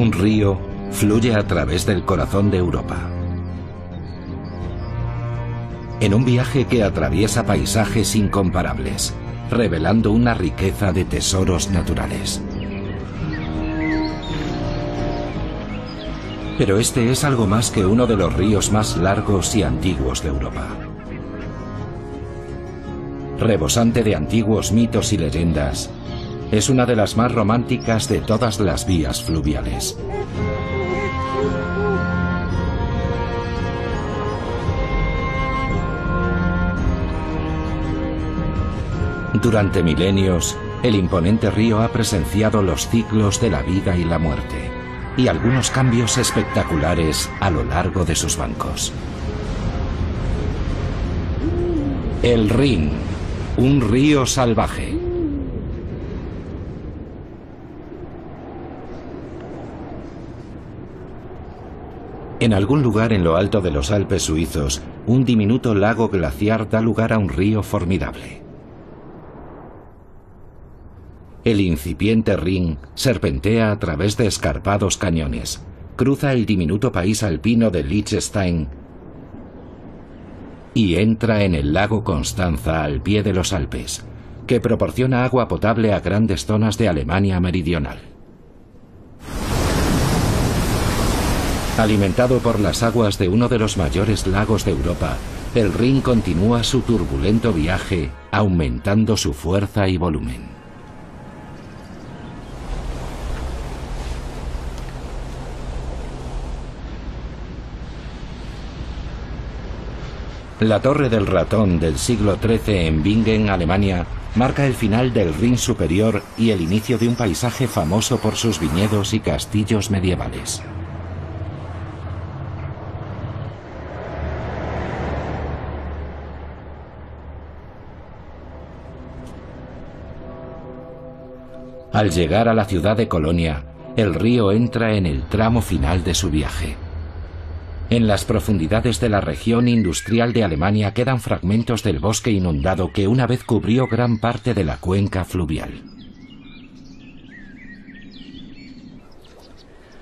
Un río fluye a través del corazón de Europa. En un viaje que atraviesa paisajes incomparables, revelando una riqueza de tesoros naturales. Pero este es algo más que uno de los ríos más largos y antiguos de Europa. Rebosante de antiguos mitos y leyendas, es una de las más románticas de todas las vías fluviales. Durante milenios, el imponente río ha presenciado los ciclos de la vida y la muerte, y algunos cambios espectaculares a lo largo de sus bancos. El Rin, un río salvaje. En algún lugar en lo alto de los Alpes suizos, un diminuto lago glaciar da lugar a un río formidable. El incipiente Rin serpentea a través de escarpados cañones, cruza el diminuto país alpino de Liechtenstein y entra en el lago Constanza al pie de los Alpes, que proporciona agua potable a grandes zonas de Alemania meridional. Alimentado por las aguas de uno de los mayores lagos de Europa, el Rin continúa su turbulento viaje, aumentando su fuerza y volumen. La Torre del Ratón del siglo XIII en Bingen, Alemania, marca el final del Rin superior y el inicio de un paisaje famoso por sus viñedos y castillos medievales. Al llegar a la ciudad de Colonia, el río entra en el tramo final de su viaje. En las profundidades de la región industrial de Alemania quedan fragmentos del bosque inundado que una vez cubrió gran parte de la cuenca fluvial.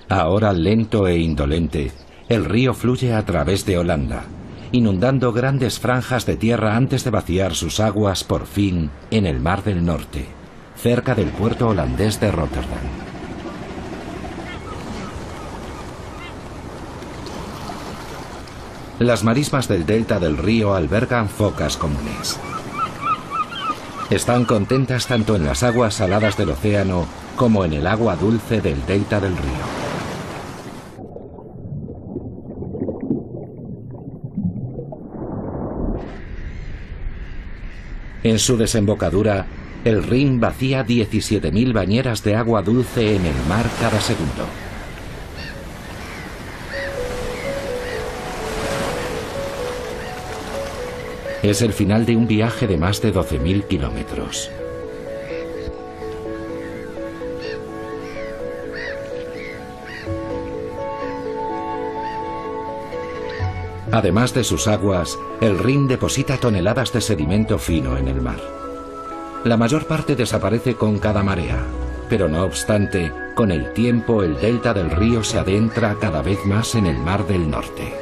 Ahora lento e indolente, el río fluye a través de Holanda, inundando grandes franjas de tierra antes de vaciar sus aguas por fin en el Mar del Norte, cerca del puerto holandés de Rotterdam. Las marismas del delta del río albergan focas comunes. Están contentas tanto en las aguas saladas del océano como en el agua dulce del delta del río. En su desembocadura, el Rin vacía 17.000 bañeras de agua dulce en el mar cada segundo. Es el final de un viaje de más de 12.000 kilómetros. Además de sus aguas, el Rin deposita toneladas de sedimento fino en el mar. La mayor parte desaparece con cada marea, pero no obstante, con el tiempo el delta del río se adentra cada vez más en el Mar del Norte.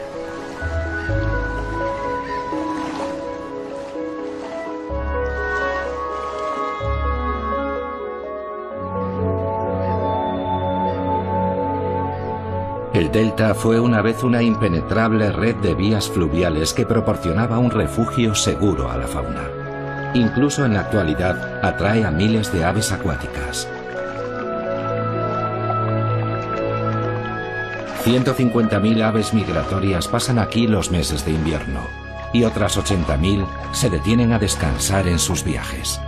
El delta fue una vez una impenetrable red de vías fluviales que proporcionaba un refugio seguro a la fauna. Incluso en la actualidad atrae a miles de aves acuáticas. 150.000 aves migratorias pasan aquí los meses de invierno y otras 80.000 se detienen a descansar en sus viajes.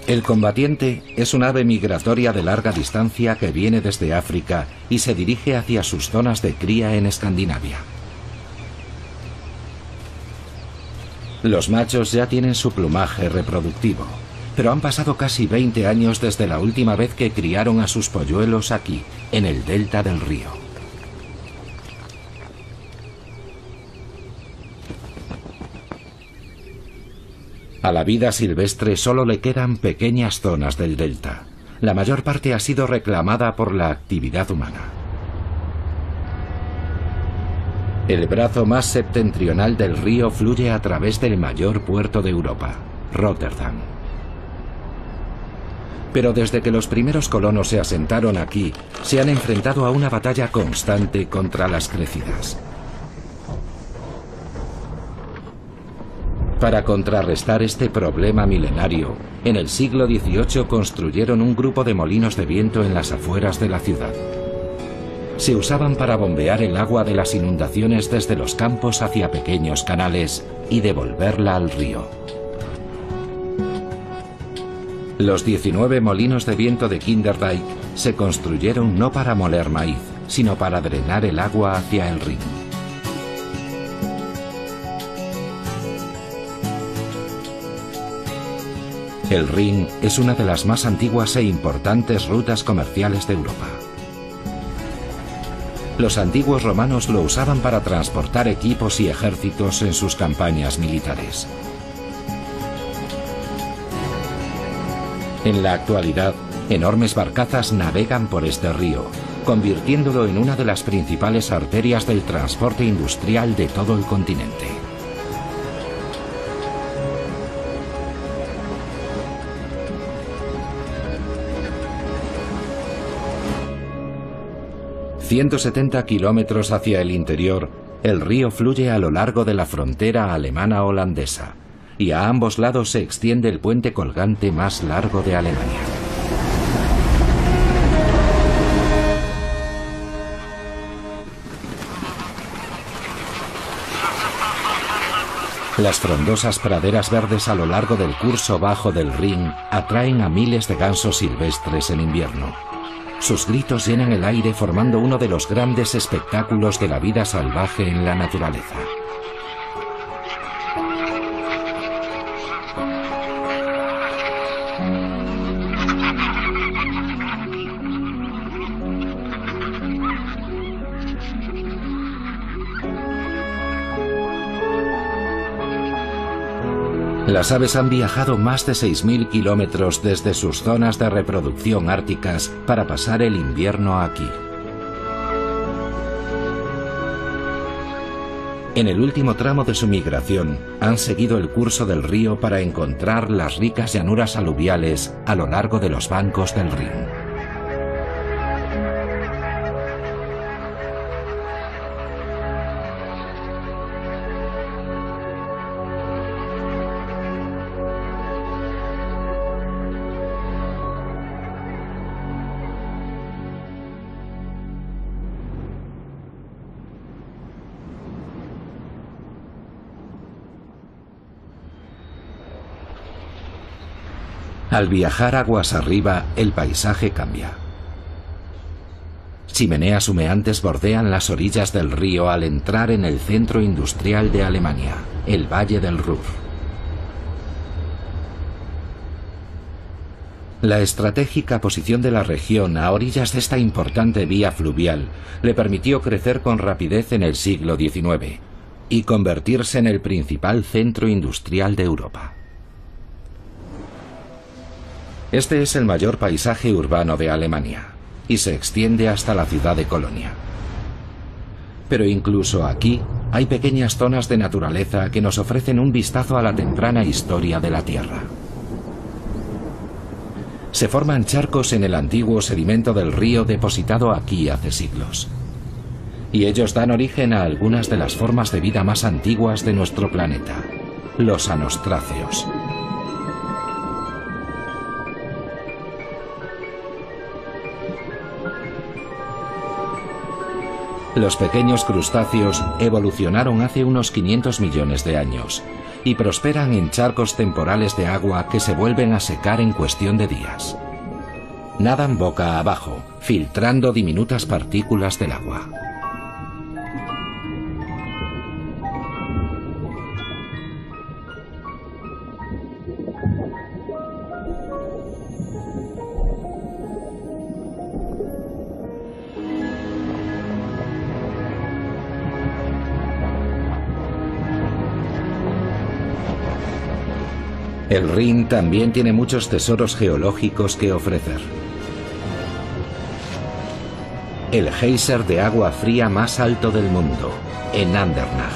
El combatiente es un ave migratoria de larga distancia que viene desde África y se dirige hacia sus zonas de cría en Escandinavia. Los machos ya tienen su plumaje reproductivo, pero han pasado casi 20 años desde la última vez que criaron a sus polluelos aquí, en el delta del río. A la vida silvestre solo le quedan pequeñas zonas del delta. La mayor parte ha sido reclamada por la actividad humana. El brazo más septentrional del río fluye a través del mayor puerto de Europa, Róterdam. Pero desde que los primeros colonos se asentaron aquí, se han enfrentado a una batalla constante contra las crecidas. Para contrarrestar este problema milenario, en el siglo XVIII construyeron un grupo de molinos de viento en las afueras de la ciudad. Se usaban para bombear el agua de las inundaciones desde los campos hacia pequeños canales y devolverla al río. Los 19 molinos de viento de Kinderdijk se construyeron no para moler maíz, sino para drenar el agua hacia el Rin. El Rin es una de las más antiguas e importantes rutas comerciales de Europa. Los antiguos romanos lo usaban para transportar equipos y ejércitos en sus campañas militares. En la actualidad, enormes barcazas navegan por este río, convirtiéndolo en una de las principales arterias del transporte industrial de todo el continente. ...170 kilómetros hacia el interior, el río fluye a lo largo de la frontera alemana-holandesa, y a ambos lados se extiende el puente colgante más largo de Alemania. Las frondosas praderas verdes a lo largo del curso bajo del Rin atraen a miles de gansos silvestres en invierno. Sus gritos llenan el aire formando uno de los grandes espectáculos de la vida salvaje en la naturaleza. Las aves han viajado más de 6.000 kilómetros desde sus zonas de reproducción árticas para pasar el invierno aquí. En el último tramo de su migración, han seguido el curso del río para encontrar las ricas llanuras aluviales a lo largo de los bancos del Rin. Al viajar aguas arriba, el paisaje cambia. Chimeneas humeantes bordean las orillas del río al entrar en el centro industrial de Alemania, el Valle del Ruhr. La estratégica posición de la región a orillas de esta importante vía fluvial le permitió crecer con rapidez en el siglo XIX y convertirse en el principal centro industrial de Europa. Este es el mayor paisaje urbano de Alemania y se extiende hasta la ciudad de Colonia. Pero incluso aquí hay pequeñas zonas de naturaleza que nos ofrecen un vistazo a la temprana historia de la Tierra. Se forman charcos en el antiguo sedimento del río depositado aquí hace siglos. Y ellos dan origen a algunas de las formas de vida más antiguas de nuestro planeta, los anostráceos. Los pequeños crustáceos evolucionaron hace unos 500 millones de años y prosperan en charcos temporales de agua que se vuelven a secar en cuestión de días. Nadan boca abajo, filtrando diminutas partículas del agua. El Rin también tiene muchos tesoros geológicos que ofrecer. El geyser de agua fría más alto del mundo, en Andernach.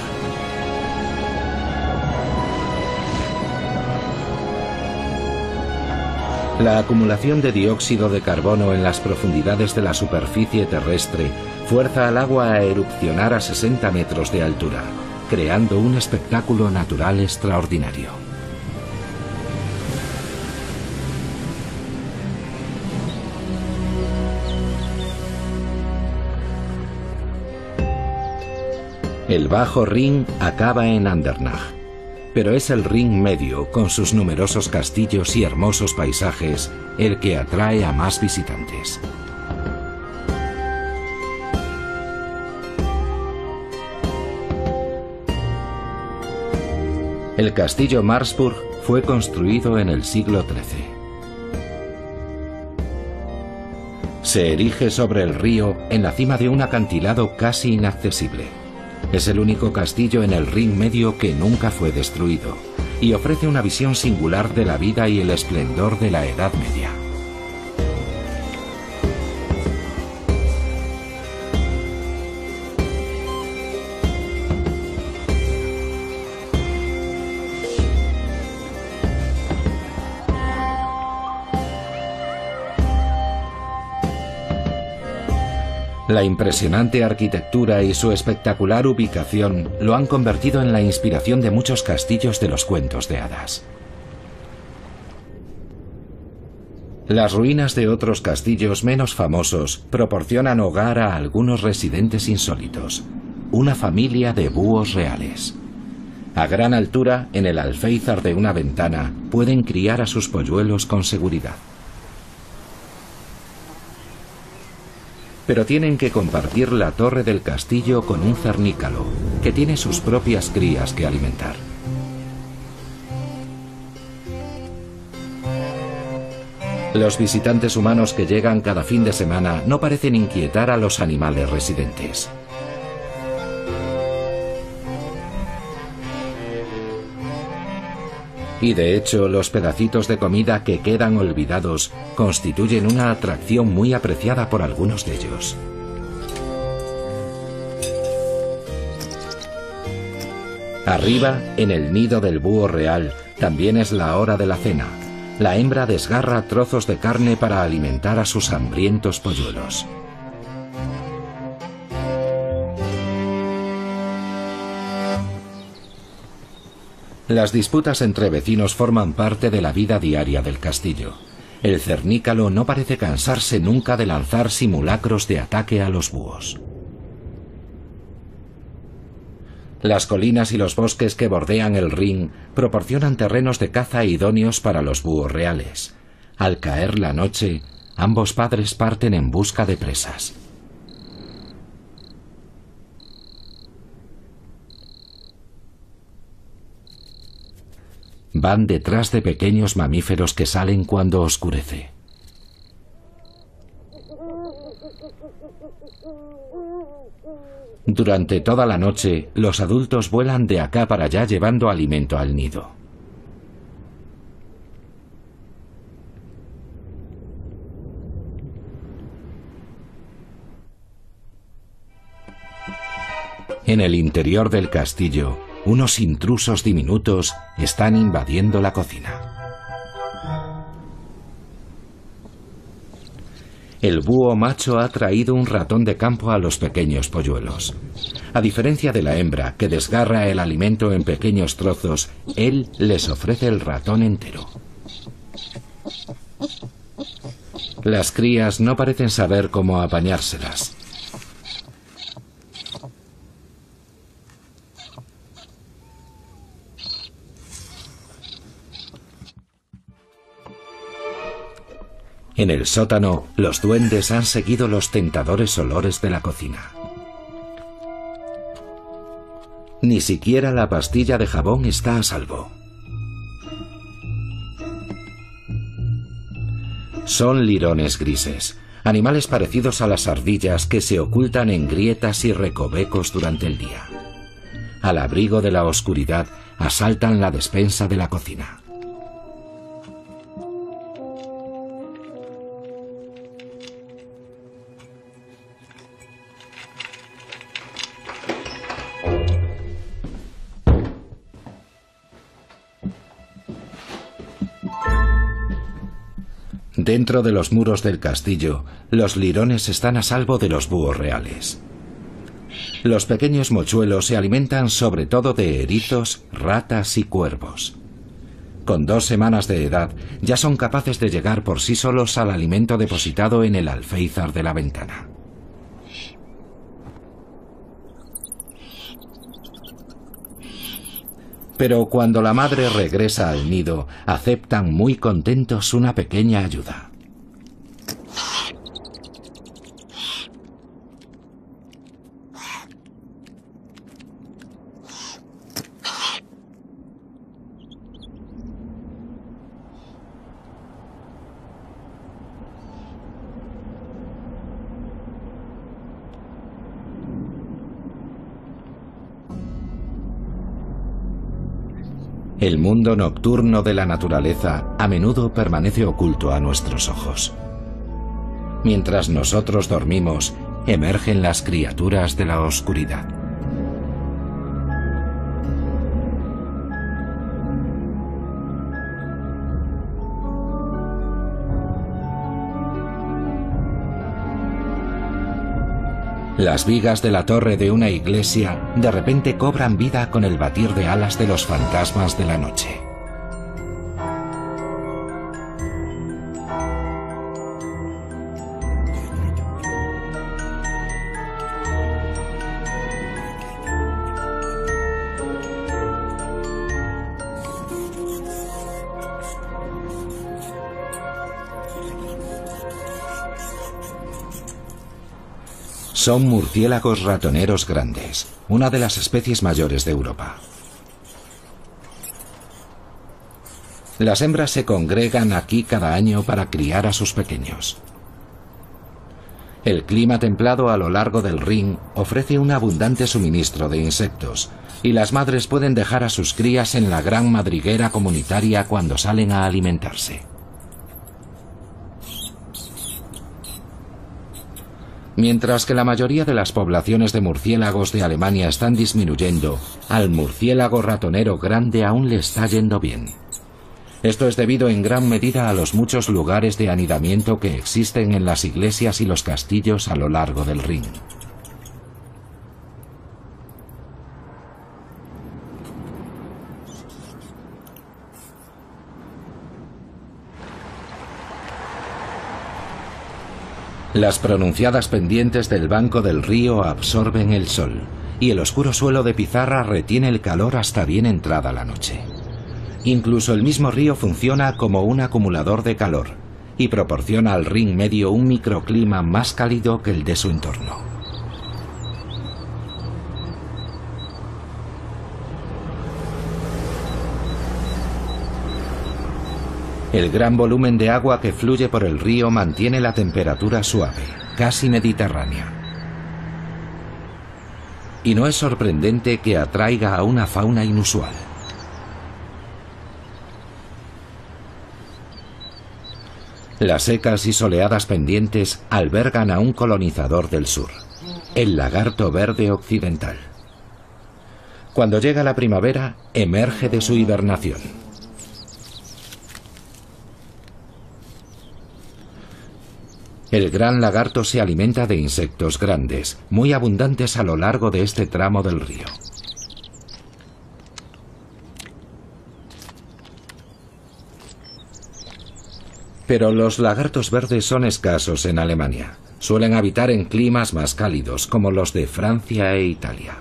La acumulación de dióxido de carbono en las profundidades de la superficie terrestre fuerza al agua a erupcionar a 60 metros de altura, creando un espectáculo natural extraordinario. El Bajo Rin acaba en Andernach, pero es el Rin medio, con sus numerosos castillos y hermosos paisajes, el que atrae a más visitantes. El castillo Marsburg fue construido en el siglo XIII. Se erige sobre el río en la cima de un acantilado casi inaccesible. Es el único castillo en el Rin medio que nunca fue destruido y ofrece una visión singular de la vida y el esplendor de la Edad Media. La impresionante arquitectura y su espectacular ubicación lo han convertido en la inspiración de muchos castillos de los cuentos de hadas. Las ruinas de otros castillos menos famosos proporcionan hogar a algunos residentes insólitos, una familia de búhos reales. A gran altura, en el alféizar de una ventana, pueden criar a sus polluelos con seguridad. Pero tienen que compartir la torre del castillo con un cernícalo, que tiene sus propias crías que alimentar. Los visitantes humanos que llegan cada fin de semana no parecen inquietar a los animales residentes. Y de hecho, los pedacitos de comida que quedan olvidados constituyen una atracción muy apreciada por algunos de ellos. Arriba, en el nido del búho real, también es la hora de la cena. La hembra desgarra trozos de carne para alimentar a sus hambrientos polluelos. Las disputas entre vecinos forman parte de la vida diaria del castillo. El cernícalo no parece cansarse nunca de lanzar simulacros de ataque a los búhos. Las colinas y los bosques que bordean el Rin proporcionan terrenos de caza idóneos para los búhos reales. Al caer la noche, ambos padres parten en busca de presas. Van detrás de pequeños mamíferos que salen cuando oscurece. Durante toda la noche, los adultos vuelan de acá para allá llevando alimento al nido. En el interior del castillo, unos intrusos diminutos están invadiendo la cocina. El búho macho ha traído un ratón de campo a los pequeños polluelos. A diferencia de la hembra, que desgarra el alimento en pequeños trozos, él les ofrece el ratón entero. Las crías no parecen saber cómo apañárselas. En el sótano, los duendes han seguido los tentadores olores de la cocina. Ni siquiera la pastilla de jabón está a salvo. Son lirones grises, animales parecidos a las ardillas que se ocultan en grietas y recovecos durante el día. Al abrigo de la oscuridad, asaltan la despensa de la cocina. Dentro de los muros del castillo, los lirones están a salvo de los búhos reales. Los pequeños mochuelos se alimentan sobre todo de erizos, ratas y cuervos. Con 2 semanas de edad, ya son capaces de llegar por sí solos al alimento depositado en el alféizar de la ventana. Pero cuando la madre regresa al nido, aceptan muy contentos una pequeña ayuda. El mundo nocturno de la naturaleza a menudo permanece oculto a nuestros ojos. Mientras nosotros dormimos, emergen las criaturas de la oscuridad. Las vigas de la torre de una iglesia de repente cobran vida con el batir de alas de los fantasmas de la noche. Son murciélagos ratoneros grandes, una de las especies mayores de Europa. Las hembras se congregan aquí cada año para criar a sus pequeños. El clima templado a lo largo del Rin ofrece un abundante suministro de insectos, y las madres pueden dejar a sus crías en la gran madriguera comunitaria cuando salen a alimentarse. Mientras que la mayoría de las poblaciones de murciélagos de Alemania están disminuyendo, al murciélago ratonero grande aún le está yendo bien. Esto es debido en gran medida a los muchos lugares de anidamiento que existen en las iglesias y los castillos a lo largo del Rin. Las pronunciadas pendientes del banco del río absorben el sol, y el oscuro suelo de pizarra retiene el calor hasta bien entrada la noche. Incluso el mismo río funciona como un acumulador de calor, y proporciona al Rin Medio un microclima más cálido que el de su entorno. El gran volumen de agua que fluye por el río mantiene la temperatura suave, casi mediterránea. Y no es sorprendente que atraiga a una fauna inusual. Las secas y soleadas pendientes albergan a un colonizador del sur, el lagarto verde occidental. Cuando llega la primavera, emerge de su hibernación. El gran lagarto se alimenta de insectos grandes, muy abundantes a lo largo de este tramo del río. Pero los lagartos verdes son escasos en Alemania. Suelen habitar en climas más cálidos, como los de Francia e Italia.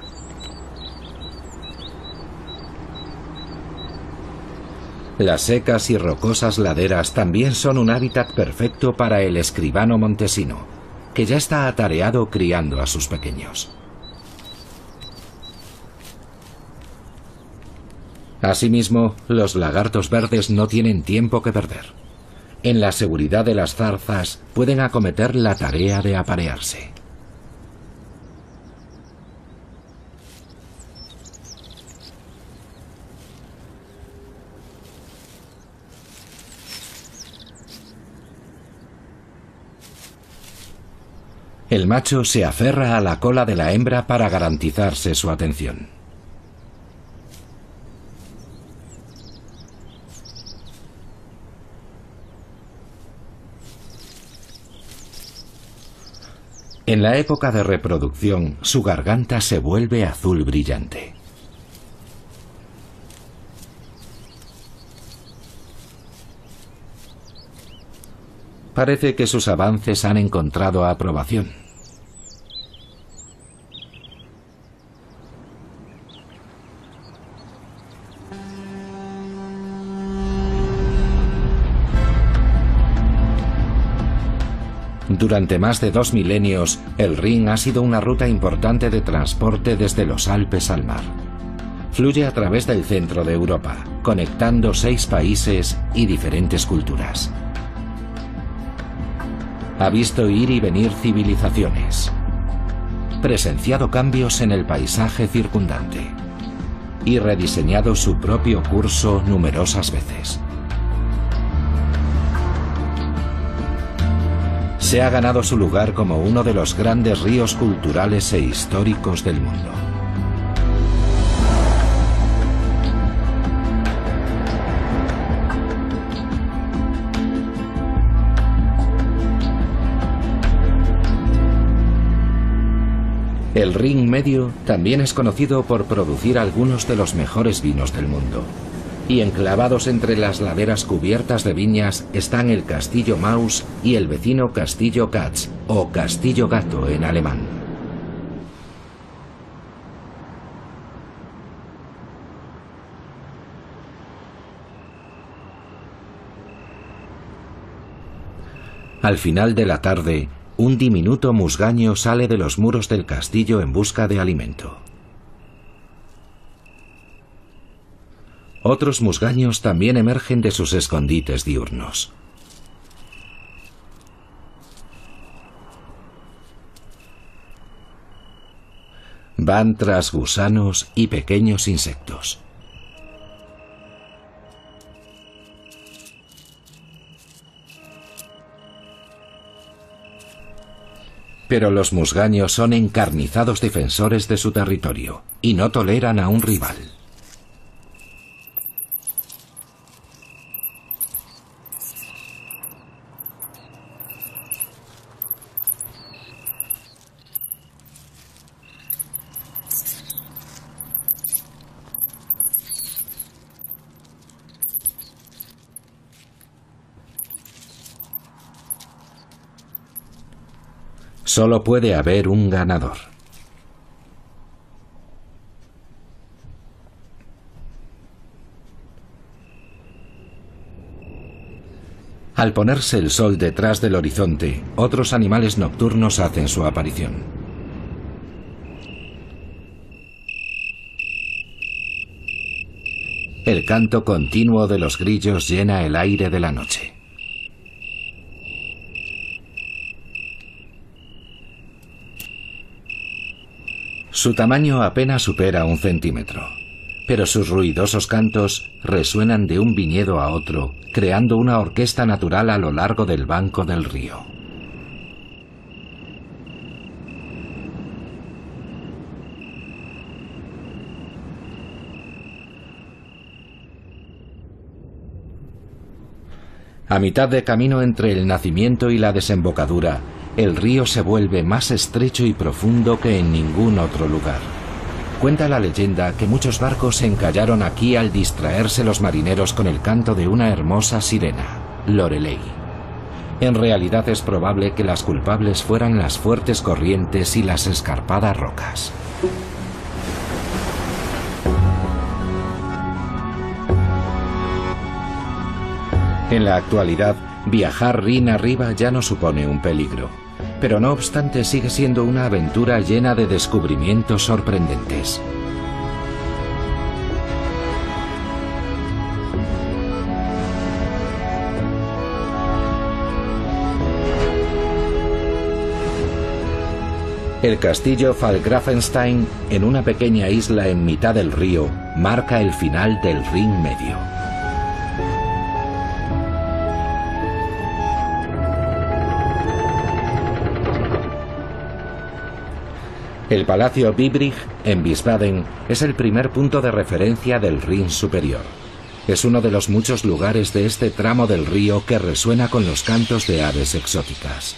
Las secas y rocosas laderas también son un hábitat perfecto para el escribano montesino, que ya está atareado criando a sus pequeños. Asimismo, los lagartos verdes no tienen tiempo que perder. En la seguridad de las zarzas pueden acometer la tarea de aparearse. El macho se aferra a la cola de la hembra para garantizarse su atención. En la época de reproducción, su garganta se vuelve azul brillante. Parece que sus avances han encontrado aprobación. Durante más de 2 milenios, el Rin ha sido una ruta importante de transporte desde los Alpes al mar. Fluye a través del centro de Europa, conectando 6 países y diferentes culturas. Ha visto ir y venir civilizaciones, presenciado cambios en el paisaje circundante y rediseñado su propio curso numerosas veces. Se ha ganado su lugar como uno de los grandes ríos culturales e históricos del mundo. El Rin Medio también es conocido por producir algunos de los mejores vinos del mundo. Y enclavados entre las laderas cubiertas de viñas están el Castillo Maus y el vecino Castillo Katz, o Castillo Gato en alemán. Al final de la tarde, un diminuto musgaño sale de los muros del castillo en busca de alimento. Otros musgaños también emergen de sus escondites diurnos. Van tras gusanos y pequeños insectos. Pero los musgaños son encarnizados defensores de su territorio y no toleran a un rival. Solo puede haber un ganador. Al ponerse el sol detrás del horizonte, otros animales nocturnos hacen su aparición. El canto continuo de los grillos llena el aire de la noche. Su tamaño apenas supera 1 centímetro, pero sus ruidosos cantos resuenan de un viñedo a otro, creando una orquesta natural a lo largo del banco del río. A mitad de camino entre el nacimiento y la desembocadura, el río se vuelve más estrecho y profundo que en ningún otro lugar. Cuenta la leyenda que muchos barcos se encallaron aquí al distraerse los marineros con el canto de una hermosa sirena, Lorelei. En realidad es probable que las culpables fueran las fuertes corrientes y las escarpadas rocas. En la actualidad, viajar Rin arriba ya no supone un peligro, pero no obstante sigue siendo una aventura llena de descubrimientos sorprendentes. El castillo Fallgrafenstein, en una pequeña isla en mitad del río, marca el final del Rin Medio. El Palacio Biebrich, en Wiesbaden, es el primer punto de referencia del Rin superior. Es uno de los muchos lugares de este tramo del río que resuena con los cantos de aves exóticas.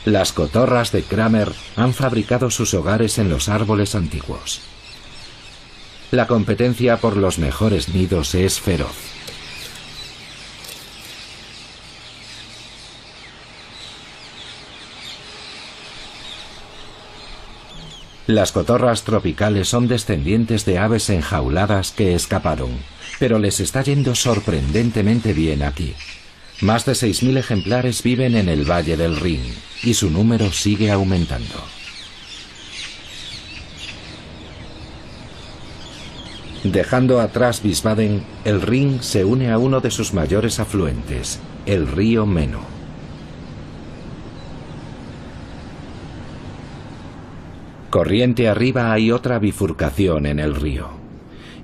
Las cotorras de Kramer han fabricado sus hogares en los árboles antiguos. La competencia por los mejores nidos es feroz. Las cotorras tropicales son descendientes de aves enjauladas que escaparon, pero les está yendo sorprendentemente bien aquí. Más de 6.000 ejemplares viven en el Valle del Rin y su número sigue aumentando. Dejando atrás Wiesbaden, el Rin se une a uno de sus mayores afluentes, el río Meno. Corriente arriba hay otra bifurcación en el río.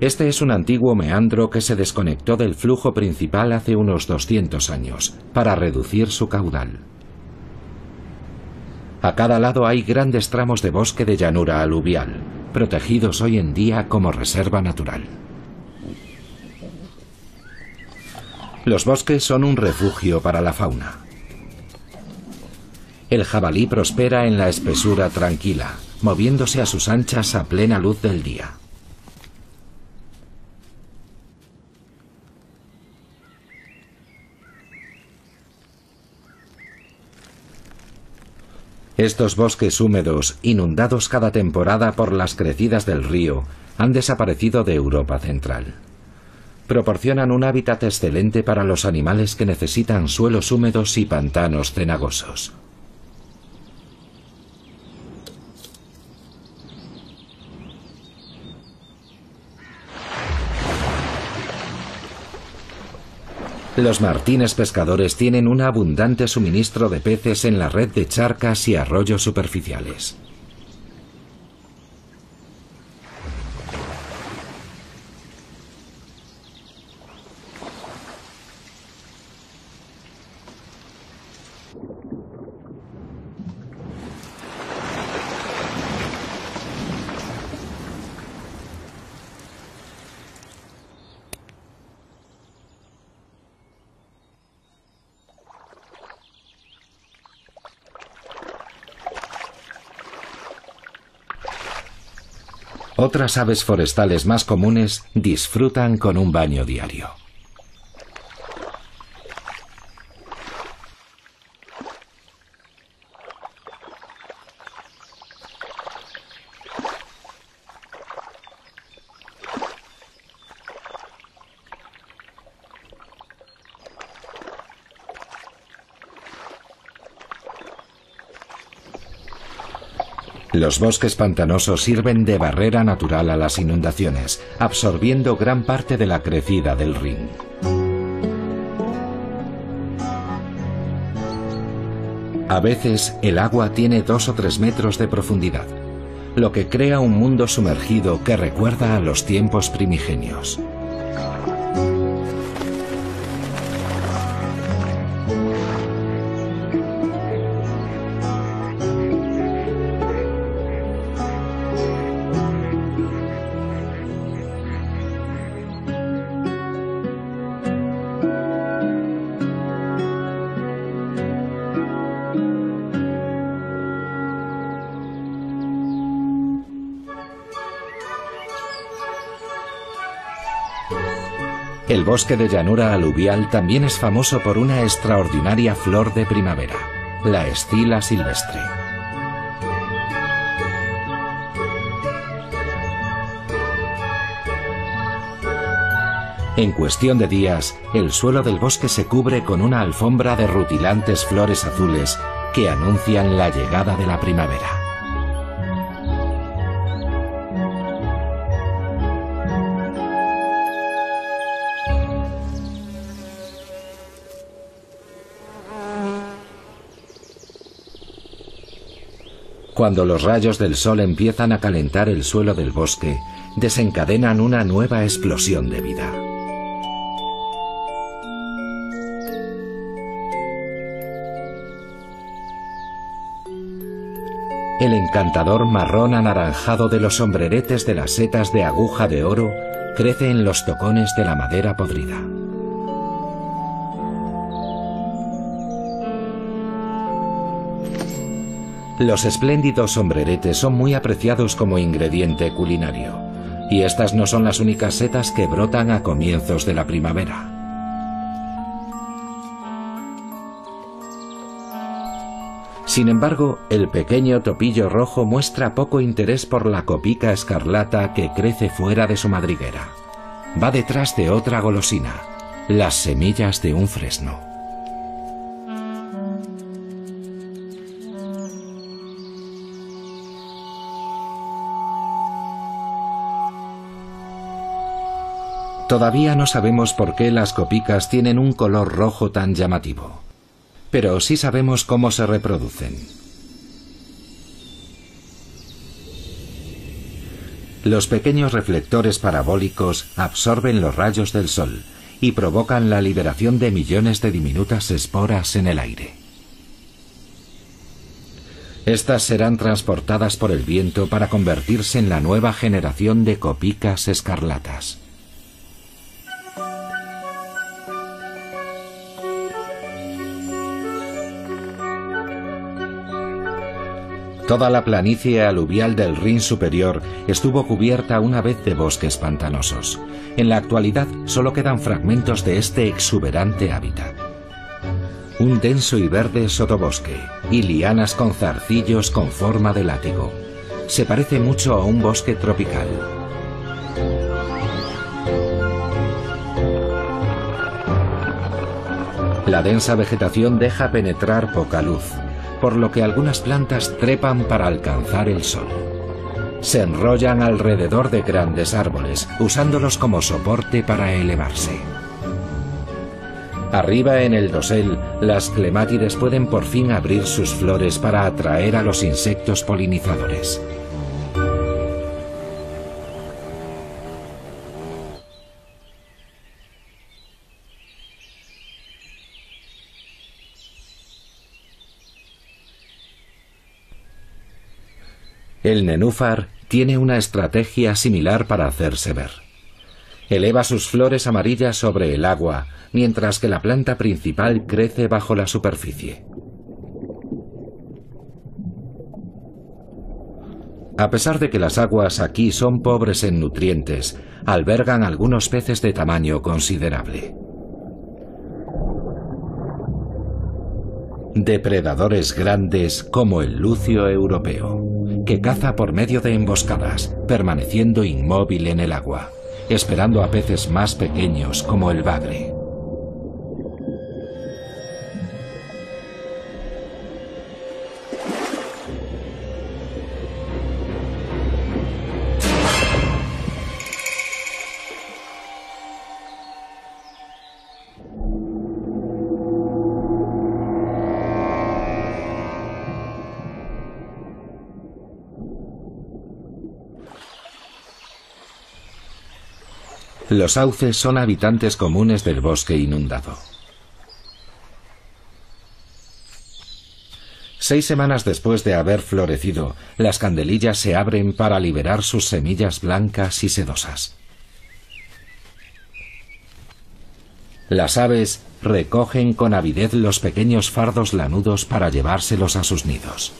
Este es un antiguo meandro que se desconectó del flujo principal hace unos 200 años, para reducir su caudal. A cada lado hay grandes tramos de bosque de llanura aluvial, protegidos hoy en día como reserva natural. Los bosques son un refugio para la fauna. El jabalí prospera en la espesura tranquila, moviéndose a sus anchas a plena luz del día. Estos bosques húmedos, inundados cada temporada por las crecidas del río, han desaparecido de Europa central. Proporcionan un hábitat excelente para los animales que necesitan suelos húmedos y pantanos cenagosos. Los martines pescadores tienen un abundante suministro de peces en la red de charcas y arroyos superficiales. Otras aves forestales más comunes disfrutan con un baño diario. Los bosques pantanosos sirven de barrera natural a las inundaciones, absorbiendo gran parte de la crecida del Rin. A veces el agua tiene 2 o 3 metros de profundidad, lo que crea un mundo sumergido que recuerda a los tiempos primigenios. El bosque de llanura aluvial también es famoso por una extraordinaria flor de primavera, la escila silvestre. En cuestión de días, el suelo del bosque se cubre con una alfombra de rutilantes flores azules que anuncian la llegada de la primavera. Cuando los rayos del sol empiezan a calentar el suelo del bosque, desencadenan una nueva explosión de vida. El encantador marrón anaranjado de los sombreretes de las setas de aguja de oro crece en los tocones de la madera podrida. Los espléndidos sombreretes son muy apreciados como ingrediente culinario, y estas no son las únicas setas que brotan a comienzos de la primavera. Sin embargo, el pequeño topillo rojo muestra poco interés por la copica escarlata que crece fuera de su madriguera. Va detrás de otra golosina, las semillas de un fresno. Todavía no sabemos por qué las copicas tienen un color rojo tan llamativo, pero sí sabemos cómo se reproducen. Los pequeños reflectores parabólicos absorben los rayos del sol y provocan la liberación de millones de diminutas esporas en el aire. Estas serán transportadas por el viento para convertirse en la nueva generación de copicas escarlatas. Toda la planicie aluvial del Rin superior estuvo cubierta una vez de bosques pantanosos. En la actualidad solo quedan fragmentos de este exuberante hábitat. Un denso y verde sotobosque y lianas con zarcillos con forma de látigo. Se parece mucho a un bosque tropical. La densa vegetación deja penetrar poca luz, por lo que algunas plantas trepan para alcanzar el sol. Se enrollan alrededor de grandes árboles, usándolos como soporte para elevarse. Arriba en el dosel, las clemátides pueden por fin abrir sus flores para atraer a los insectos polinizadores. El nenúfar tiene una estrategia similar para hacerse ver. Eleva sus flores amarillas sobre el agua, mientras que la planta principal crece bajo la superficie. A pesar de que las aguas aquí son pobres en nutrientes, albergan algunos peces de tamaño considerable. Depredadores grandes como el lucio europeo, que caza por medio de emboscadas, permaneciendo inmóvil en el agua, esperando a peces más pequeños como el bagre. Los sauces son habitantes comunes del bosque inundado. 6 semanas después de haber florecido, las candelillas se abren para liberar sus semillas blancas y sedosas. Las aves recogen con avidez los pequeños fardos lanudos para llevárselos a sus nidos.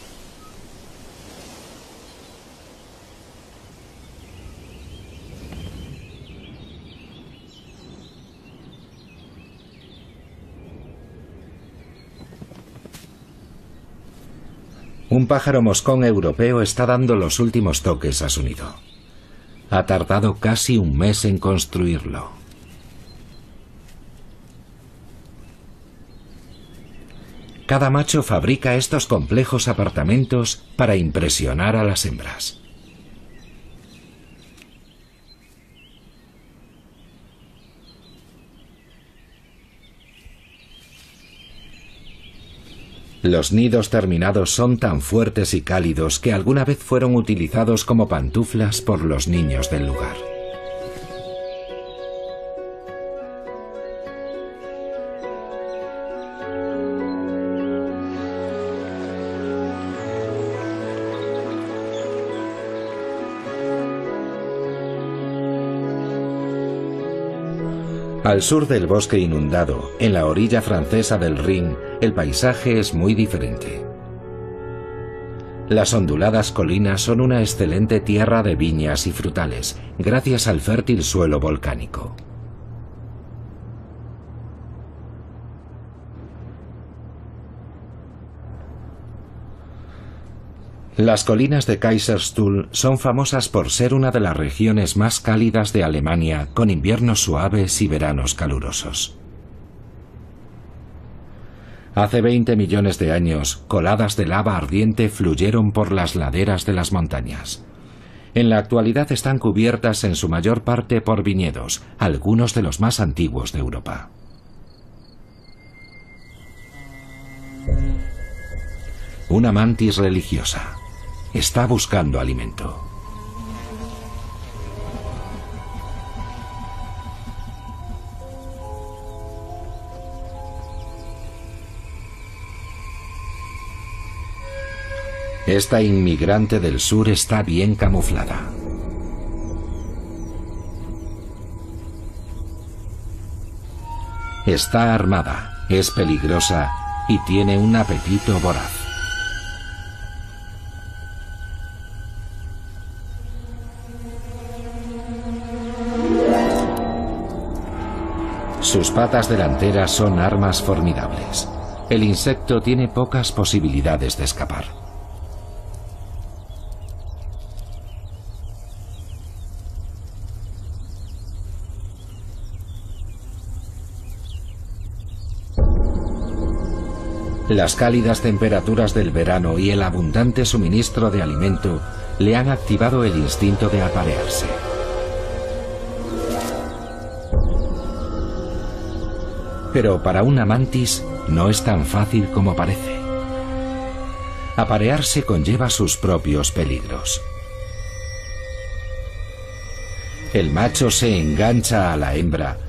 Un pájaro moscón europeo está dando los últimos toques a su nido. Ha tardado casi un mes en construirlo. Cada macho fabrica estos complejos apartamentos para impresionar a las hembras. Los nidos terminados son tan fuertes y cálidos que alguna vez fueron utilizados como pantuflas por los niños del lugar. Al sur del bosque inundado, en la orilla francesa del Rin, el paisaje es muy diferente. Las onduladas colinas son una excelente tierra de viñas y frutales, gracias al fértil suelo volcánico. Las colinas de Kaiserstuhl son famosas por ser una de las regiones más cálidas de Alemania, con inviernos suaves y veranos calurosos. Hace 20 millones de años, coladas de lava ardiente fluyeron por las laderas de las montañas. En la actualidad están cubiertas en su mayor parte por viñedos, algunos de los más antiguos de Europa. Una mantis religiosa. Está buscando alimento. Esta inmigrante del sur está bien camuflada. Está armada, es peligrosa y tiene un apetito voraz. Sus patas delanteras son armas formidables. El insecto tiene pocas posibilidades de escapar. Las cálidas temperaturas del verano y el abundante suministro de alimento le han activado el instinto de aparearse. Pero para una mantis no es tan fácil como parece. Aparearse conlleva sus propios peligros. El macho se engancha a la hembra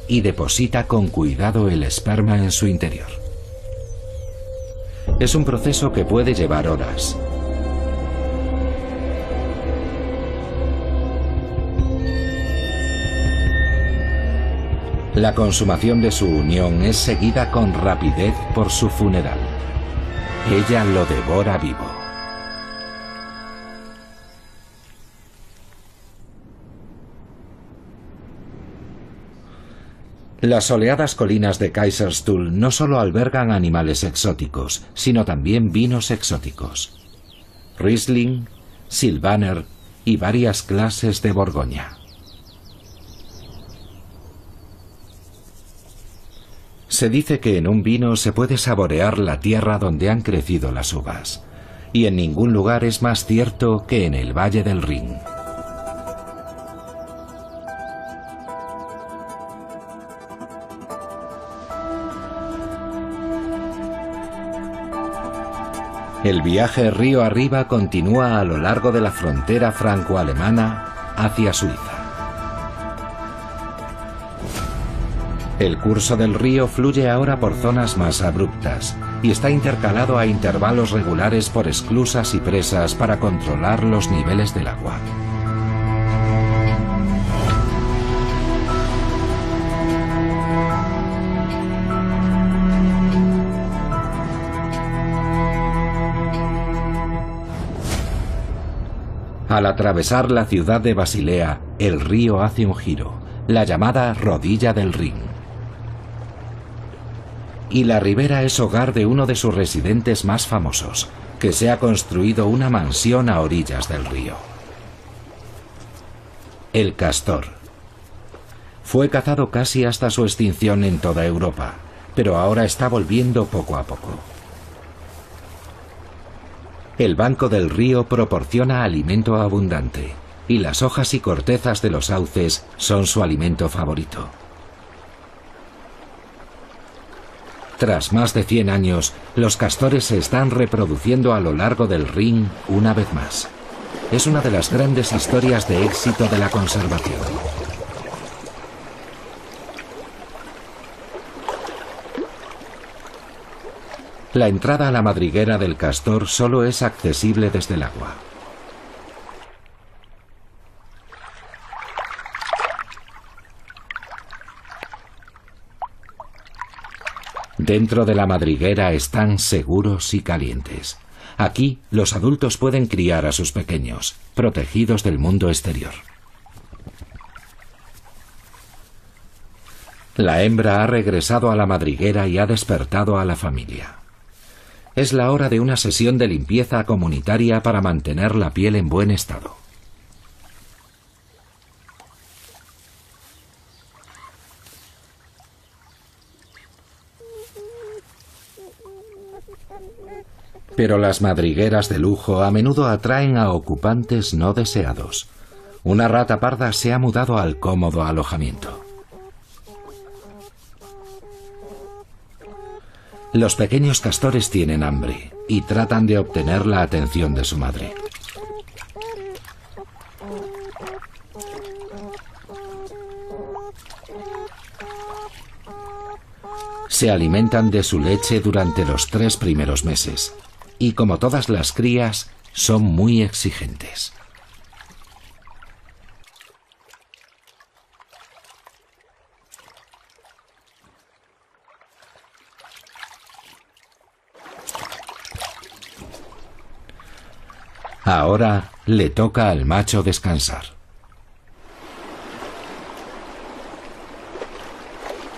y deposita con cuidado el esperma en su interior. Es un proceso que puede llevar horas. La consumación de su unión es seguida con rapidez por su funeral. Ella lo devora vivo. Las soleadas colinas de Kaiserstuhl no solo albergan animales exóticos, sino también vinos exóticos. Riesling, Sylvaner y varias clases de Borgoña. Se dice que en un vino se puede saborear la tierra donde han crecido las uvas, y en ningún lugar es más cierto que en el Valle del Rin. El viaje río arriba continúa a lo largo de la frontera franco-alemana hacia Suiza. El curso del río fluye ahora por zonas más abruptas y está intercalado a intervalos regulares por esclusas y presas para controlar los niveles del agua. Al atravesar la ciudad de Basilea, el río hace un giro, la llamada Rodilla del Rin. Y la ribera es hogar de uno de sus residentes más famosos, que se ha construido una mansión a orillas del río. El castor. Fue cazado casi hasta su extinción en toda Europa, pero ahora está volviendo poco a poco. El banco del río proporciona alimento abundante, y las hojas y cortezas de los sauces son su alimento favorito. Tras más de 100 años, los castores se están reproduciendo a lo largo del Rin una vez más. Es una de las grandes historias de éxito de la conservación. La entrada a la madriguera del castor solo es accesible desde el agua. Dentro de la madriguera están seguros y calientes. Aquí, los adultos pueden criar a sus pequeños, protegidos del mundo exterior. La hembra ha regresado a la madriguera y ha despertado a la familia. Es la hora de una sesión de limpieza comunitaria para mantener la piel en buen estado. Pero las madrigueras de lujo a menudo atraen a ocupantes no deseados. Una rata parda se ha mudado al cómodo alojamiento. Los pequeños castores tienen hambre y tratan de obtener la atención de su madre. Se alimentan de su leche durante los 3 primeros meses y, como todas las crías, son muy exigentes. Ahora le toca al macho descansar.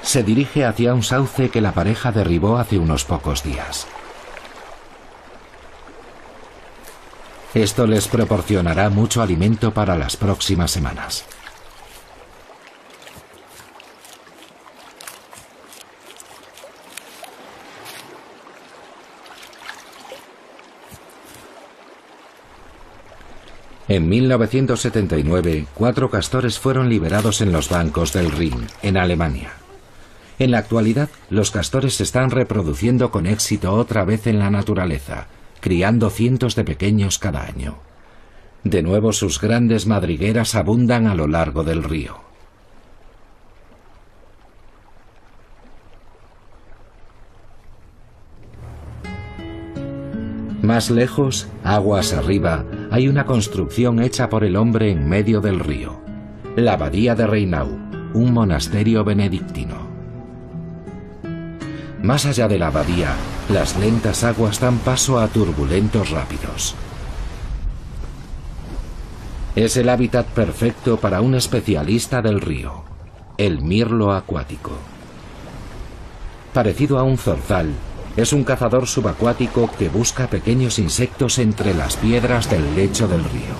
Se dirige hacia un sauce que la pareja derribó hace unos pocos días. Esto les proporcionará mucho alimento para las próximas semanas. En 1979, 4 castores fueron liberados en los bancos del Rin, en Alemania. En la actualidad, los castores se están reproduciendo con éxito otra vez en la naturaleza, criando cientos de pequeños cada año. De nuevo, sus grandes madrigueras abundan a lo largo del río. Más lejos, aguas arriba, hay una construcción hecha por el hombre en medio del río, la abadía de Reinau, un monasterio benedictino. Más allá de la abadía, las lentas aguas dan paso a turbulentos rápidos. Es el hábitat perfecto para un especialista del río, el mirlo acuático. Parecido a un zorzal, es un cazador subacuático que busca pequeños insectos entre las piedras del lecho del río.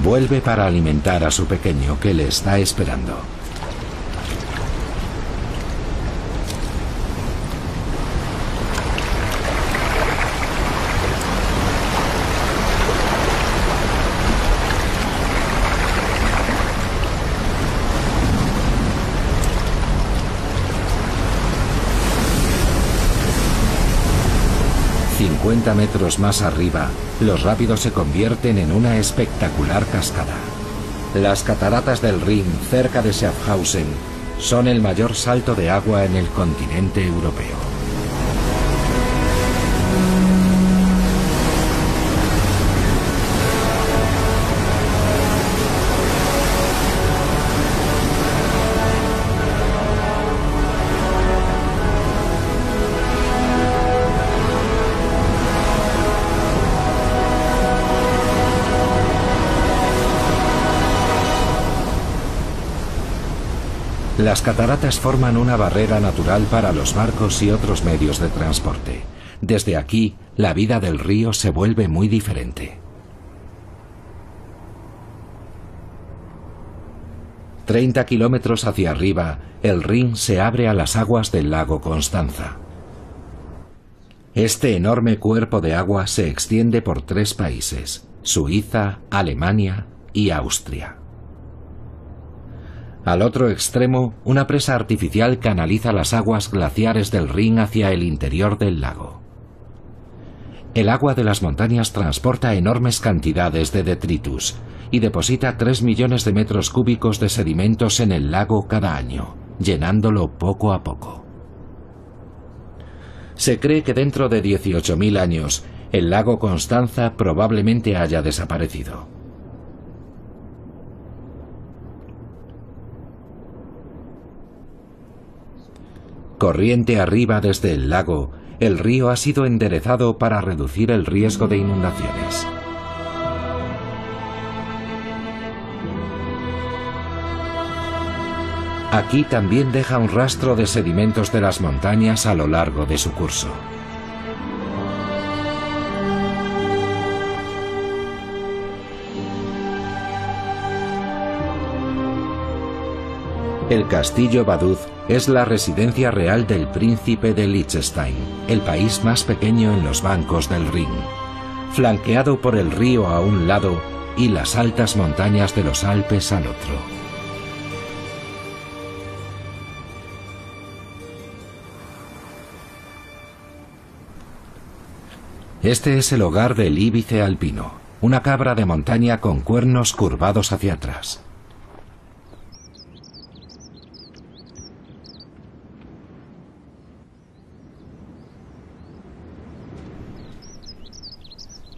Vuelve para alimentar a su pequeño que le está esperando. ...50 metros más arriba, los rápidos se convierten en una espectacular cascada. Las cataratas del Rin, cerca de Schaffhausen, son el mayor salto de agua en el continente europeo. Las cataratas forman una barrera natural para los barcos y otros medios de transporte. Desde aquí, la vida del río se vuelve muy diferente. 30 kilómetros hacia arriba, el Rin se abre a las aguas del lago Constanza. Este enorme cuerpo de agua se extiende por 3 países: Suiza, Alemania y Austria. Al otro extremo, una presa artificial canaliza las aguas glaciares del Rin hacia el interior del lago. El agua de las montañas transporta enormes cantidades de detritus y deposita 3 millones de metros cúbicos de sedimentos en el lago cada año, llenándolo poco a poco. Se cree que dentro de 18.000 años, El lago Constanza probablemente haya desaparecido. Corriente arriba desde el lago, el río ha sido enderezado para reducir el riesgo de inundaciones. Aquí también deja un rastro de sedimentos de las montañas a lo largo de su curso. El castillo Vaduz es la residencia real del príncipe de Liechtenstein, el país más pequeño en los bancos del Rin, flanqueado por el río a un lado y las altas montañas de los Alpes al otro. Este es el hogar del íbice alpino, una cabra de montaña con cuernos curvados hacia atrás.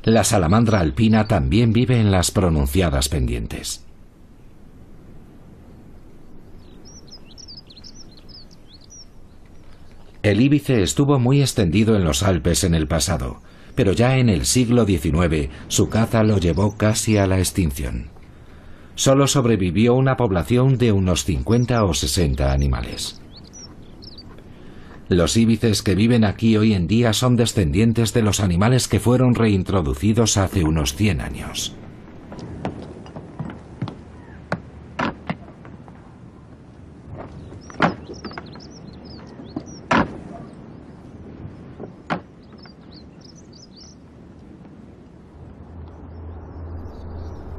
La salamandra alpina también vive en las pronunciadas pendientes. El íbice estuvo muy extendido en los Alpes en el pasado, pero ya en el siglo XIX su caza lo llevó casi a la extinción. Solo sobrevivió una población de unos 50 o 60 animales. Los íbices que viven aquí hoy en día son descendientes de los animales que fueron reintroducidos hace unos 100 años.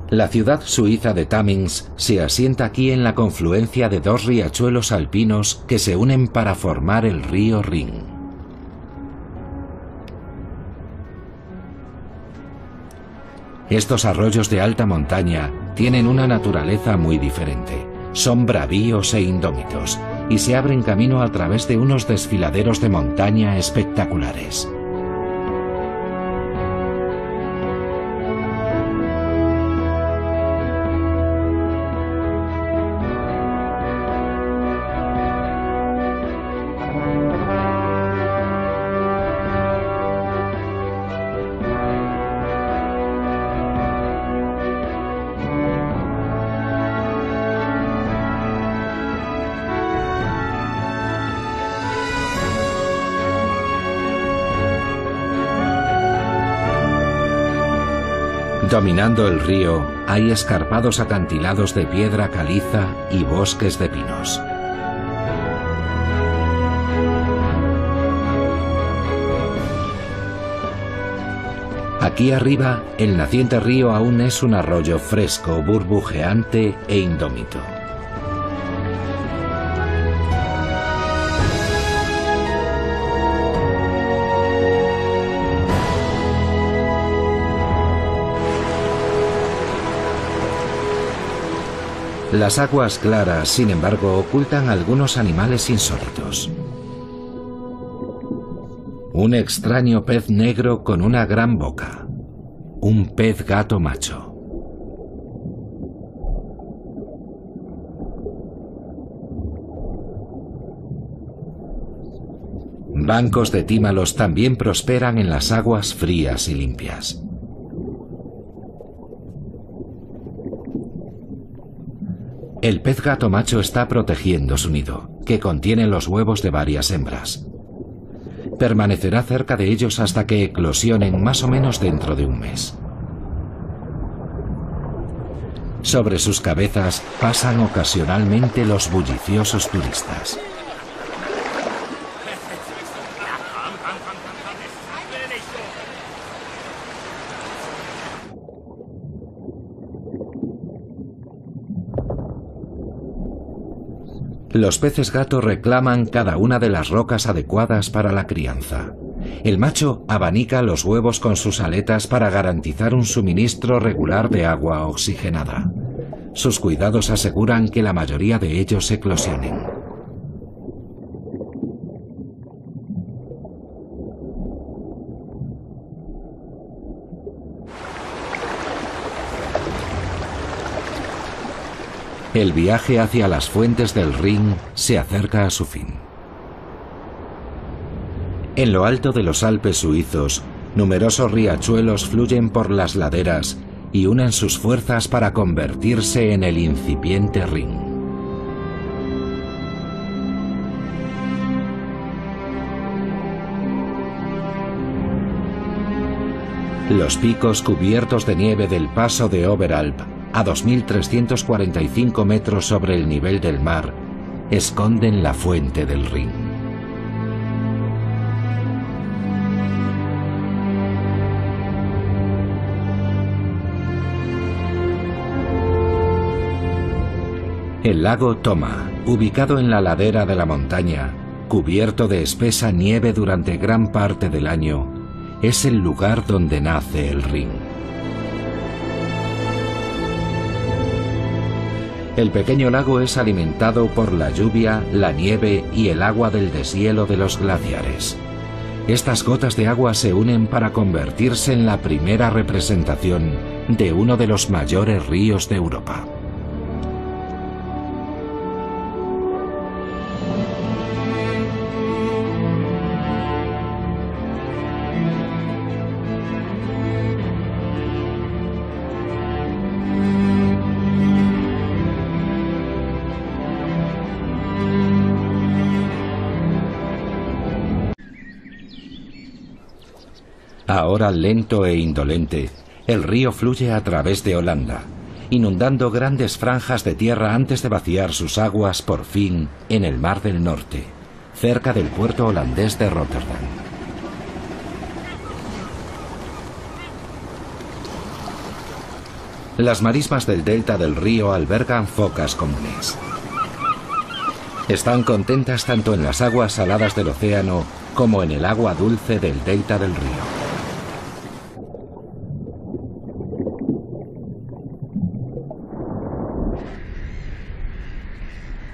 La ciudad suiza de Tamins se asienta aquí en la confluencia de dos riachuelos alpinos que se unen para formar el río Rin. Estos arroyos de alta montaña tienen una naturaleza muy diferente. Son bravíos e indómitos y se abren camino a través de unos desfiladeros de montaña espectaculares. Dominando el río hay escarpados acantilados de piedra caliza y bosques de pinos. Aquí arriba, el naciente río aún es un arroyo fresco, burbujeante e indómito. Las aguas claras, sin embargo, ocultan algunos animales insólitos. Un extraño pez negro con una gran boca. Un pez gato macho. Bancos de tímalos también prosperan en las aguas frías y limpias. El pez gato macho está protegiendo su nido, que contiene los huevos de varias hembras. Permanecerá cerca de ellos hasta que eclosionen más o menos dentro de un mes. Sobre sus cabezas pasan ocasionalmente los bulliciosos turistas. Los peces gato reclaman cada una de las rocas adecuadas para la crianza. El macho abanica los huevos con sus aletas para garantizar un suministro regular de agua oxigenada. Sus cuidados aseguran que la mayoría de ellos eclosionen. El viaje hacia las fuentes del Rin se acerca a su fin. En lo alto de los Alpes suizos, numerosos riachuelos fluyen por las laderas y unen sus fuerzas para convertirse en el incipiente Rin. Los picos cubiertos de nieve del paso de Oberalp, a 2.345 metros sobre el nivel del mar, esconden la fuente del Rin. El lago Thoma, ubicado en la ladera de la montaña, cubierto de espesa nieve durante gran parte del año, es el lugar donde nace el Rin. El pequeño lago es alimentado por la lluvia, la nieve y el agua del deshielo de los glaciares. Estas gotas de agua se unen para convertirse en la primera representación de uno de los mayores ríos de Europa. Ahora lento e indolente, el río fluye a través de Holanda, inundando grandes franjas de tierra antes de vaciar sus aguas por fin en el Mar del Norte, cerca del puerto holandés de Rotterdam. Las marismas del delta del río albergan focas comunes. Están contentas tanto en las aguas saladas del océano como en el agua dulce del delta del río.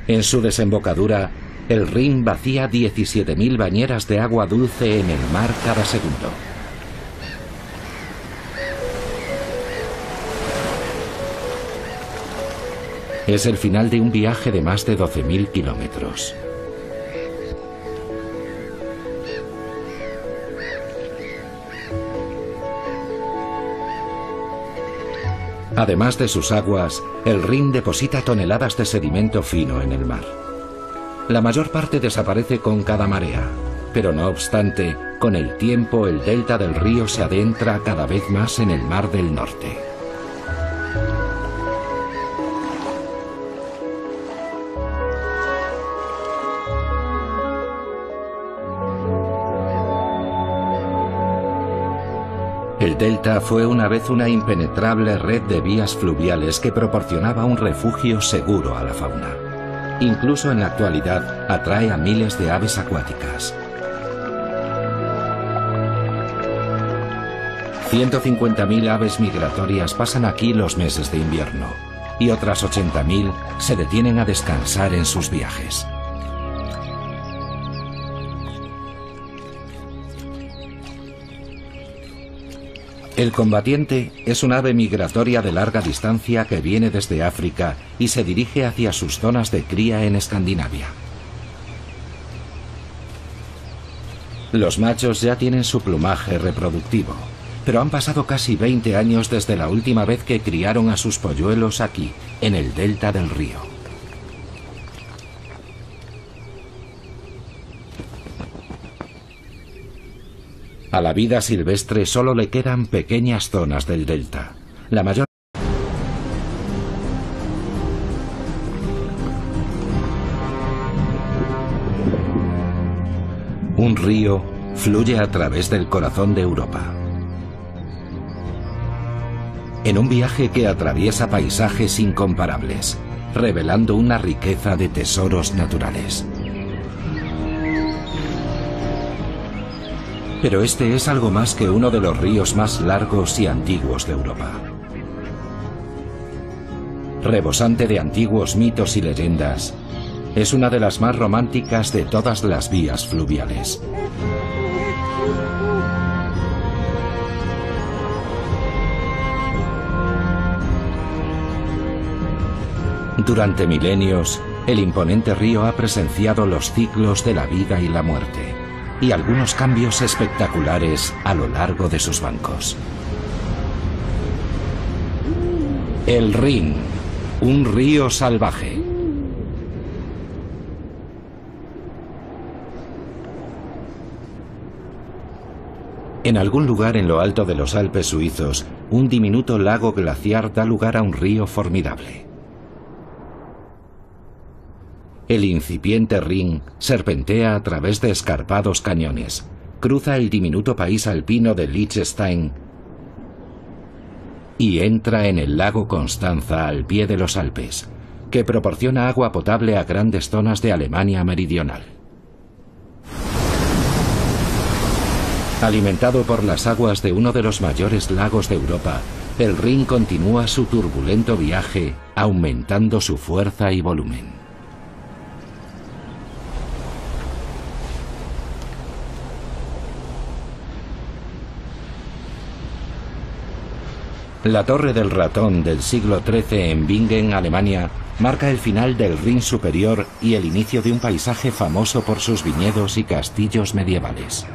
En su desembocadura, el Rin vacía 17.000 bañeras de agua dulce en el mar cada segundo. Es el final de un viaje de más de 12.000 kilómetros. Además de sus aguas, el Rin deposita toneladas de sedimento fino en el mar. La mayor parte desaparece con cada marea, pero no obstante, con el tiempo el delta del río se adentra cada vez más en el Mar del Norte. El delta fue una vez una impenetrable red de vías fluviales que proporcionaba un refugio seguro a la fauna. Incluso en la actualidad atrae a miles de aves acuáticas. 150.000 aves migratorias pasan aquí los meses de invierno y otras 80.000 se detienen a descansar en sus viajes. El combatiente es un ave migratoria de larga distancia que viene desde África y se dirige hacia sus zonas de cría en Escandinavia. Los machos ya tienen su plumaje reproductivo, pero han pasado casi 20 años desde la última vez que criaron a sus polluelos aquí, en el delta del río. A la vida silvestre solo le quedan pequeñas zonas del delta. La mayor Un río fluye a través del corazón de Europa. En un viaje que atraviesa paisajes incomparables, revelando una riqueza de tesoros naturales. Pero este es algo más que uno de los ríos más largos y antiguos de Europa. Rebosante de antiguos mitos y leyendas, es una de las más románticas de todas las vías fluviales. Durante milenios, el imponente río ha presenciado los ciclos de la vida y la muerte, y algunos cambios espectaculares a lo largo de sus bancos. El Rin, un río salvaje. En algún lugar en lo alto de los Alpes suizos, un diminuto lago glaciar da lugar a un río formidable. El incipiente Rin serpentea a través de escarpados cañones, cruza el diminuto país alpino de Liechtenstein y entra en el lago Constanza al pie de los Alpes, que proporciona agua potable a grandes zonas de Alemania meridional. Alimentado por las aguas de uno de los mayores lagos de Europa, el Rin continúa su turbulento viaje, aumentando su fuerza y volumen. La Torre del Ratón del siglo XIII en Bingen, Alemania, marca el final del Rin superior y el inicio de un paisaje famoso por sus viñedos y castillos medievales.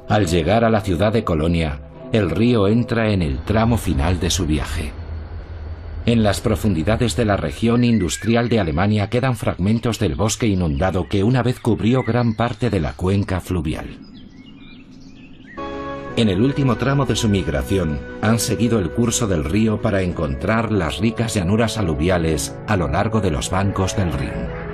Al llegar a la ciudad de Colonia, el río entra en el tramo final de su viaje. En las profundidades de la región industrial de Alemania quedan fragmentos del bosque inundado que una vez cubrió gran parte de la cuenca fluvial. En el último tramo de su migración, han seguido el curso del río para encontrar las ricas llanuras aluviales a lo largo de los bancos del Rin.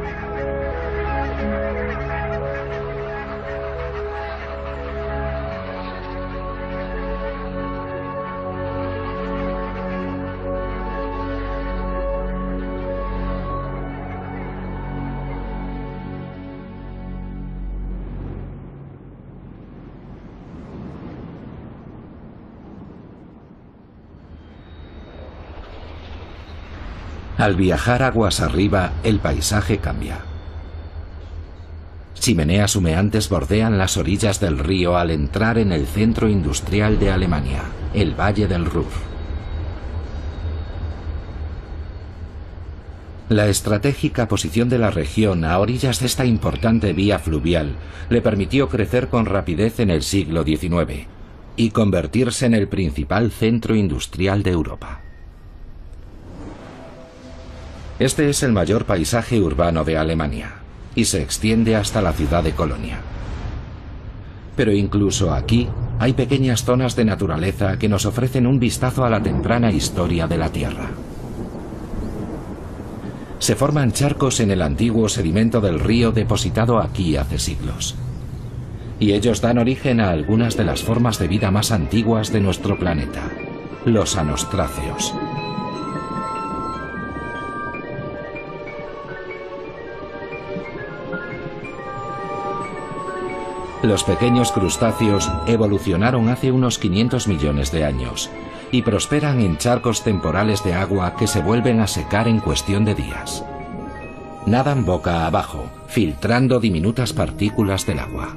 Al viajar aguas arriba, el paisaje cambia. Chimeneas humeantes bordean las orillas del río al entrar en el centro industrial de Alemania, el Valle del Ruhr. La estratégica posición de la región a orillas de esta importante vía fluvial le permitió crecer con rapidez en el siglo XIX y convertirse en el principal centro industrial de Europa. Este es el mayor paisaje urbano de Alemania y se extiende hasta la ciudad de Colonia. Pero incluso aquí hay pequeñas zonas de naturaleza que nos ofrecen un vistazo a la temprana historia de la Tierra. Se forman charcos en el antiguo sedimento del río depositado aquí hace siglos. Y ellos dan origen a algunas de las formas de vida más antiguas de nuestro planeta, los anostráceos. Los pequeños crustáceos evolucionaron hace unos 500 millones de años y prosperan en charcos temporales de agua que se vuelven a secar en cuestión de días. Nadan boca abajo, filtrando diminutas partículas del agua.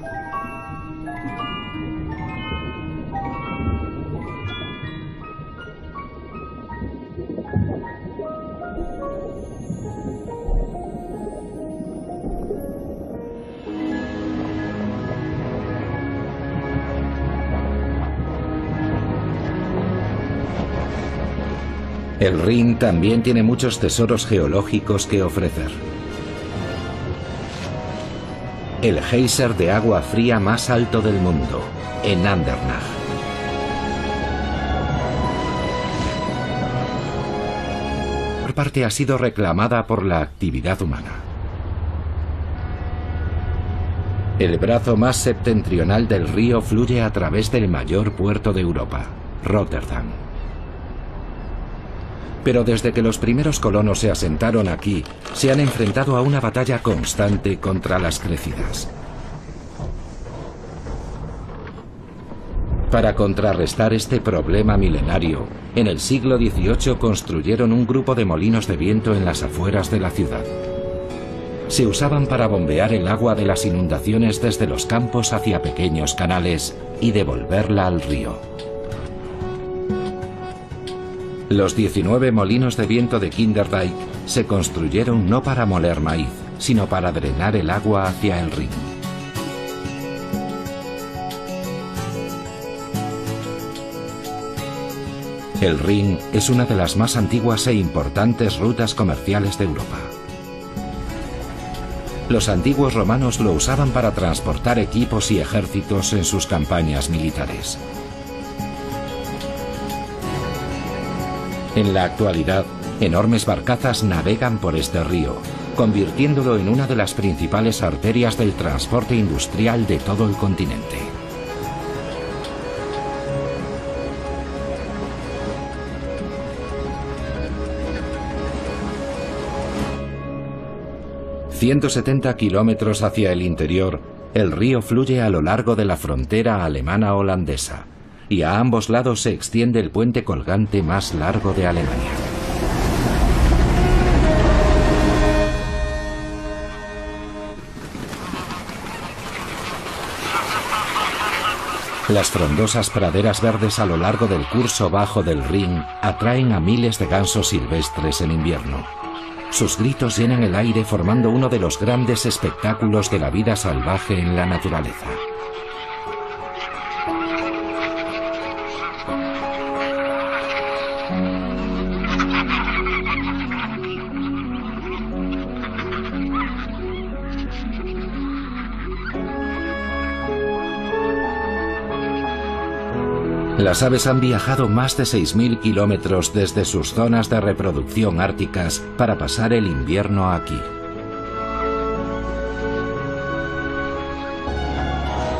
El Rin también tiene muchos tesoros geológicos que ofrecer. El geyser de agua fría más alto del mundo, en Andernach. Por parte ha sido reclamada por la actividad humana. El brazo más septentrional del río fluye a través del mayor puerto de Europa, Rotterdam. Pero desde que los primeros colonos se asentaron aquí, se han enfrentado a una batalla constante contra las crecidas. Para contrarrestar este problema milenario, en el siglo XVIII construyeron un grupo de molinos de viento en las afueras de la ciudad. se usaban para bombear el agua de las inundaciones desde los campos hacia pequeños canales y devolverla al río. Los 19 molinos de viento de Kinderdijk se construyeron no para moler maíz, sino para drenar el agua hacia el Rin. El Rin es una de las más antiguas e importantes rutas comerciales de Europa. Los antiguos romanos lo usaban para transportar equipos y ejércitos en sus campañas militares. En la actualidad, enormes barcazas navegan por este río, convirtiéndolo en una de las principales arterias del transporte industrial de todo el continente. ...170 kilómetros hacia el interior, el río fluye a lo largo de la frontera alemana-holandesa, y a ambos lados se extiende el puente colgante más largo de Alemania. Las frondosas praderas verdes a lo largo del curso bajo del Rin atraen a miles de gansos silvestres en invierno. Sus gritos llenan el aire formando uno de los grandes espectáculos de la vida salvaje en la naturaleza. Las aves han viajado más de 6.000 kilómetros desde sus zonas de reproducción árticas para pasar el invierno aquí.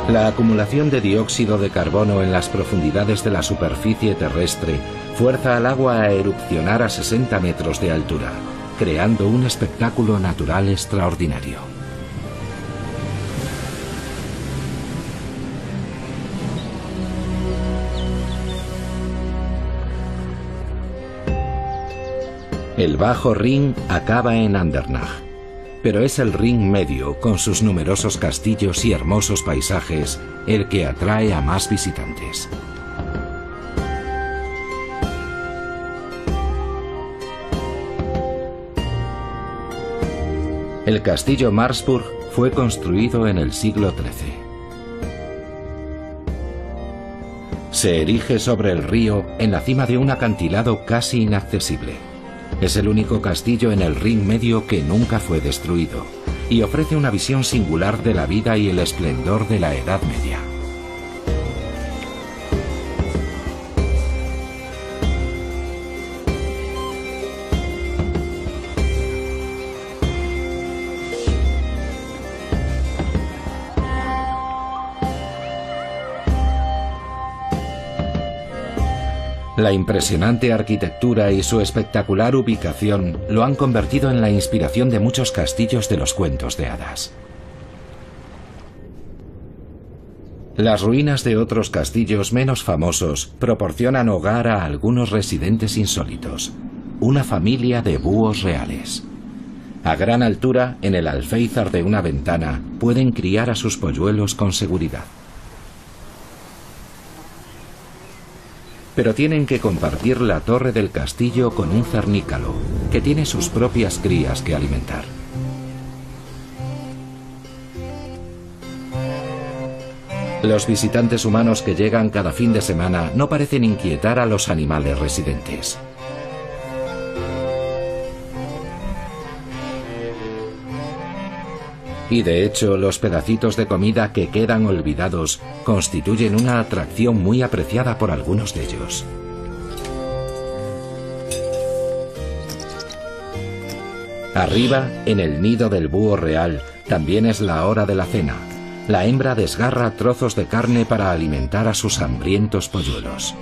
La acumulación de dióxido de carbono en las profundidades de la superficie terrestre fuerza al agua a erupcionar a 60 metros de altura, creando un espectáculo natural extraordinario. El Bajo Rin acaba en Andernach, pero es el Rin medio, con sus numerosos castillos y hermosos paisajes, el que atrae a más visitantes. El castillo Marsburg fue construido en el siglo XIII. Se erige sobre el río en la cima de un acantilado casi inaccesible. Es el único castillo en el Rin medio que nunca fue destruido y ofrece una visión singular de la vida y el esplendor de la Edad Media. La impresionante arquitectura y su espectacular ubicación lo han convertido en la inspiración de muchos castillos de los cuentos de hadas. Las ruinas de otros castillos menos famosos proporcionan hogar a algunos residentes insólitos, una familia de búhos reales. A gran altura, en el alféizar de una ventana, pueden criar a sus polluelos con seguridad. Pero tienen que compartir la torre del castillo con un cernícalo, que tiene sus propias crías que alimentar. Los visitantes humanos que llegan cada fin de semana no parecen inquietar a los animales residentes. Y de hecho, los pedacitos de comida que quedan olvidados constituyen una atracción muy apreciada por algunos de ellos. Arriba, en el nido del búho real, también es la hora de la cena. La hembra desgarra trozos de carne para alimentar a sus hambrientos polluelos.